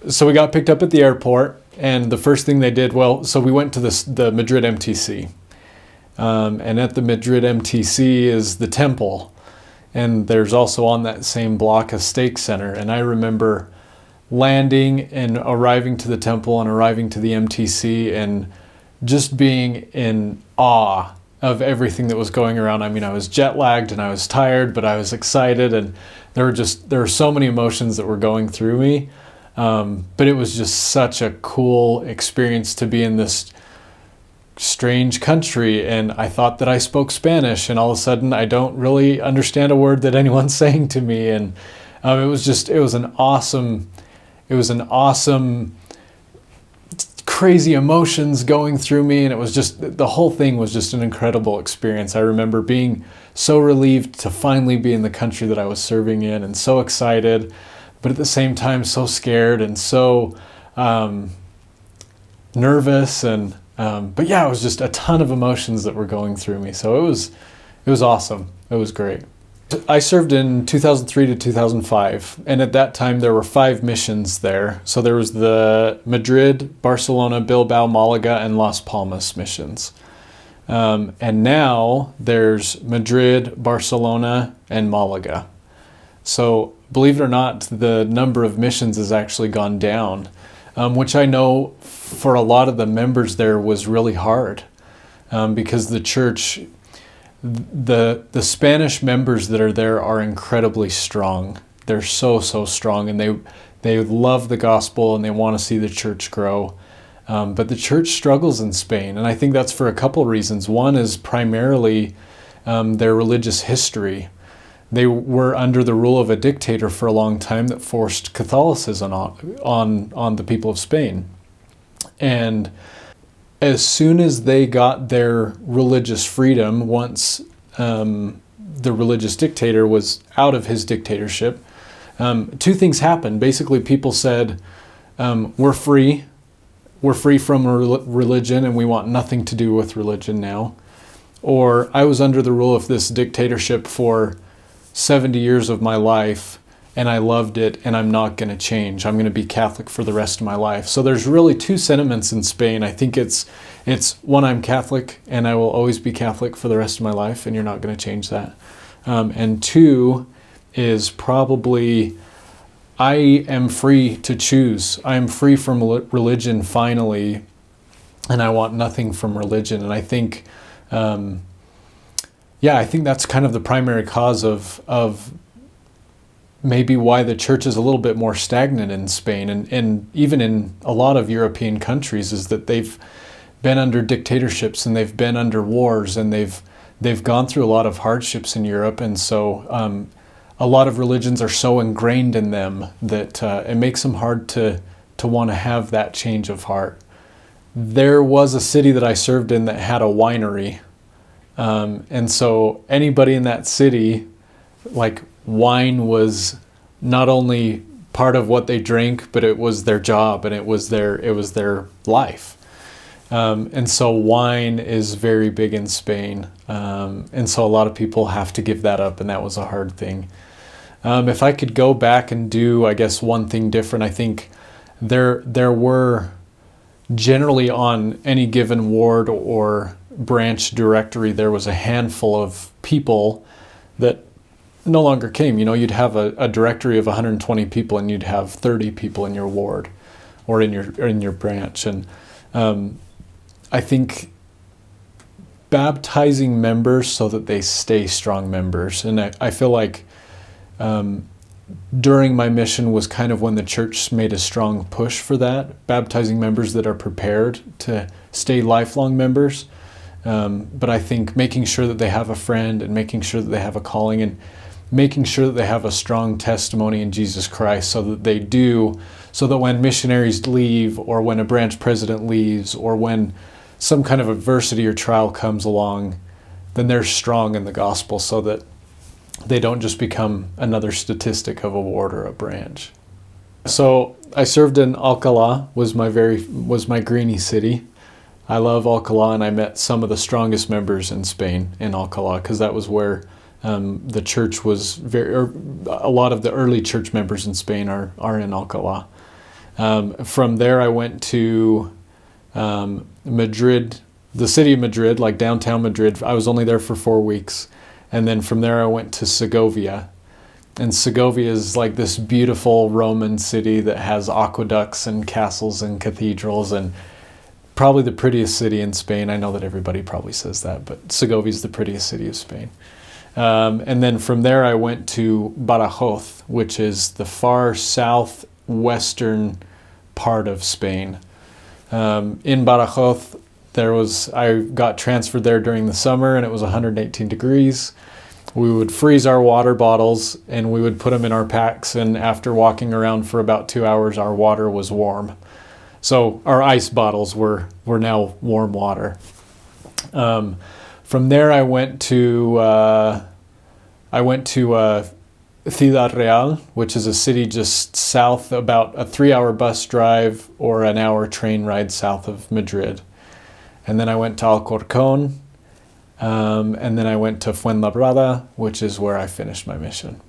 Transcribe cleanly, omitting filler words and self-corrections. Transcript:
So we got picked up at the airport, and the first thing they did, so we went to the Madrid MTC. And at the Madrid MTC is the temple. And there's also on that same block a stake center. And I remember landing and arriving to the temple and arriving to the MTC and just being in awe of everything that was going around. I mean, I was jet lagged and I was tired, but I was excited, and there were so many emotions that were going through me. But it was just such a cool experience to be in this strange country, and I thought that I spoke Spanish, and all of a sudden I don't really understand a word that anyone's saying to me. And it was an awesome crazy emotions going through me, and it was just, the whole thing was just an incredible experience. I remember being so relieved to finally be in the country that I was serving in, and so excited, but at the same time so scared and so nervous, and but yeah, it was just a ton of emotions that were going through me. So it was awesome. It was great. I served in 2003 to 2005, and at that time there were 5 missions there. So there was the Madrid, Barcelona, Bilbao, Malaga, and Las Palmas missions. And now there's Madrid, Barcelona, and Malaga. So believe it or not, the number of missions has actually gone down, which I know for a lot of the members there was really hard, because the church, the Spanish members that are there are incredibly strong. They're so strong, and they love the gospel and they want to see the church grow. But the church struggles in Spain, and I think that's for a couple reasons. One is primarily their religious history. They were under the rule of a dictator for a long time that forced Catholicism on the people of Spain. And as soon as they got their religious freedom, once the religious dictator was out of his dictatorship, 2 things happened. Basically, people said, we're free from religion, and we want nothing to do with religion now. Or, I was under the rule of this dictatorship for 70 years of my life, and I loved it, and I'm not going to change. I'm going to be Catholic for the rest of my life. So there's really 2 sentiments in Spain. I think it's one, I'm Catholic, and I will always be Catholic for the rest of my life, and you're not going to change that. And 2 is probably, I am free to choose. I am free from religion finally, and I want nothing from religion. And I think, I think that's kind of the primary cause of maybe why the church is a little bit more stagnant in Spain, and even in a lot of European countries, is that they've been under dictatorships and they've been under wars, and they've gone through a lot of hardships in Europe, and so a lot of religions are so ingrained in them that it makes them hard to want to have that change of heart. There was a city that I served in that had a winery, and so anybody in that city, like, wine was not only part of what they drank, but it was their job, and it was their life. And so wine is very big in Spain, and so a lot of people have to give that up, and that was a hard thing. If I could go back and do, I guess, one thing different, I think there were generally on any given ward or branch directory, there was a handful of people that no longer came. You'd have a directory of 120 people, and you'd have 30 people in your ward or in your branch. And I think baptizing members so that they stay strong members. And I feel like during my mission was kind of when the church made a strong push for that, baptizing members that are prepared to stay lifelong members. But I think making sure that they have a friend, and making sure that they have a calling, and making sure that they have a strong testimony in Jesus Christ, so that when missionaries leave, or when a branch president leaves, or when some kind of adversity or trial comes along, then they're strong in the gospel, so that they don't just become another statistic of a ward or a branch. So I served in Alcalá, was my greenie city. I love Alcalá, and I met some of the strongest members in Spain in Alcalá, because that was where the church was a lot of the early church members in Spain are in Alcalá. From there, I went to Madrid, the city of Madrid, like downtown Madrid. I was only there for 4 weeks. And then from there, I went to Segovia. And Segovia is like this beautiful Roman city that has aqueducts and castles and cathedrals, and probably the prettiest city in Spain. I know that everybody probably says that, but Segovia is the prettiest city of Spain. And then from there, I went to Badajoz, which is the far southwestern part of Spain. In Badajoz, I got transferred there during the summer, and it was 118 degrees. We would freeze our water bottles and we would put them in our packs, and after walking around for about 2 hours, our water was warm. So our ice bottles were now warm water. From there, I went to Ciudad Real, which is a city just south, about a 3-hour bus drive or an hour train ride south of Madrid. And then I went to Alcorcón, and then I went to Fuenlabrada, which is where I finished my mission.